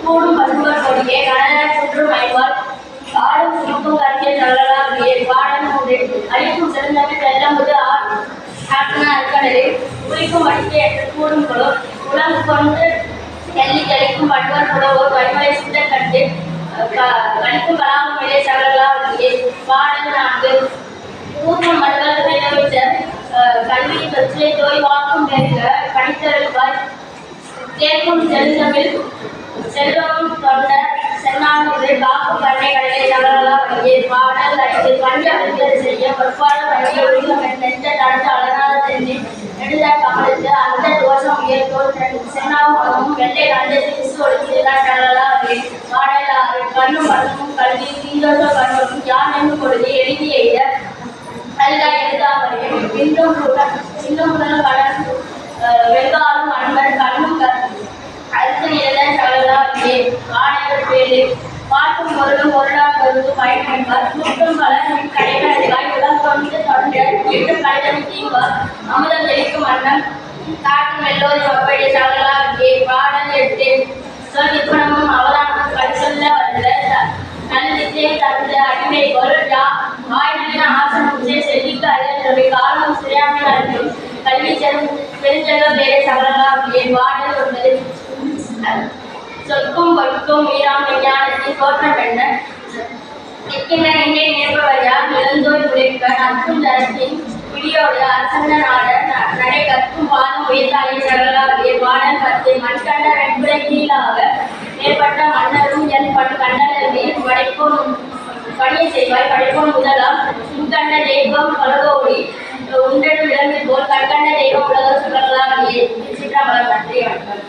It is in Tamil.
கூடும் பசுவர் கொடியே கனக சுற்றும் ஐவாள் ஆடும் சுமக்கும் கருத்தை சொல்லலாம் பாடம் அழிக்கும் சிறந்தமிழ் செல்லமுது அற்கடலே குறிக்கும் வடிக்கை என்று கூடும் குளம் உலகம் கொண்டு எள்ளி கழிக்கும் படுவர் புலவோர் வழிமலை சுத்த கண்டு கணிக்கும் கலாமும் இடையே சகலலாம் பாடல் 4 ஊர்வம் மடுகள் நிறைவேற்ற கல்வி பிரச்சனை தோய் வாக்கும் படித்தருள்வாய் கேட்கும் செல்தமிழ் செல்வம் தொண்ட சென்னானூரை காக்கும் கண்ணை கடலை சகலலாம் பாடல் 5 கண்டு அறிஞர் செய்ய பொற்பாடு வழியை ஒழுங்கம் நெஞ்ச நடந்து அழகாத தெரிஞ்சு நெடுதாய் கமலித்து அந்த தோஷம் உயர்த்தோர் சென்னாவும் வெள்ளை கண்டை சிசு ஒழுங்கிதான் சகலலாம் பாடல் 6 கண்ணும் மனமும் கல்வி தீந்தோஷ கண்ணும் யான் என்று பொழுது எழுதி எய்த கல்லாய் எழுதாமறையும் இன்னும் முதல் கடன் வெங்காலும் அன்பர் கண்ணும் அடுத்து நிலைதான் சகலலாம் ஆணையர் பேரு பாட்டும் பொருளும் பொருளால் பொருளும் பயன்படுவார் கூட்டும் பலரும் கடைகளாய் உலகம் கொண்டு தொடர்ந்து மீண்டும் கலைதனி தீவார் அமுதம் தெளிக்கும் அண்ணன் காட்டும் எல்லோரும் ஒப்படி சகலலாம் பாடல் 8 சொல் நிபுணமும் அவதானமும் கற்சொல்ல வந்த நல்லிசை தந்த அடிமை பொருள் வாய் நல்ல ஆசனம் செல்விக்கு அறியற்றவை காலம் சிறையாமை அறியும் கல்வி பெருஞ்செல்வ வேலை சகலலாம் பாடல் 9 சொற்கும் பொருட்கும் மீறாம் விஞ்ஞானத்தின் தோற்றம் என்ன நிற்கின்ற நின்றை நிற்பவர் யார் இழந்தோய் உழைக்க நற்றும் தரத்தின் பிடியோடு அரசந்த நடை கற்கும் பாதம் உயர்த்தாலே சகலலாம் பாடல் 10 மண்கண்ட வெண்புரை கீழாக ஏற்பட்ட மன்னரும் என் கண்டனமே படைப்போம் பணியை செய்வாய் படைப்போம் முதலாம் உண்கண்ட தெய்வம் பலகோடி உண்டெடு விளங்கு போல் கண்கண்ட தெய்வம் உலகம் சொல்லலாம் சிற்றம்பலம் நன்றி வணக்கம்.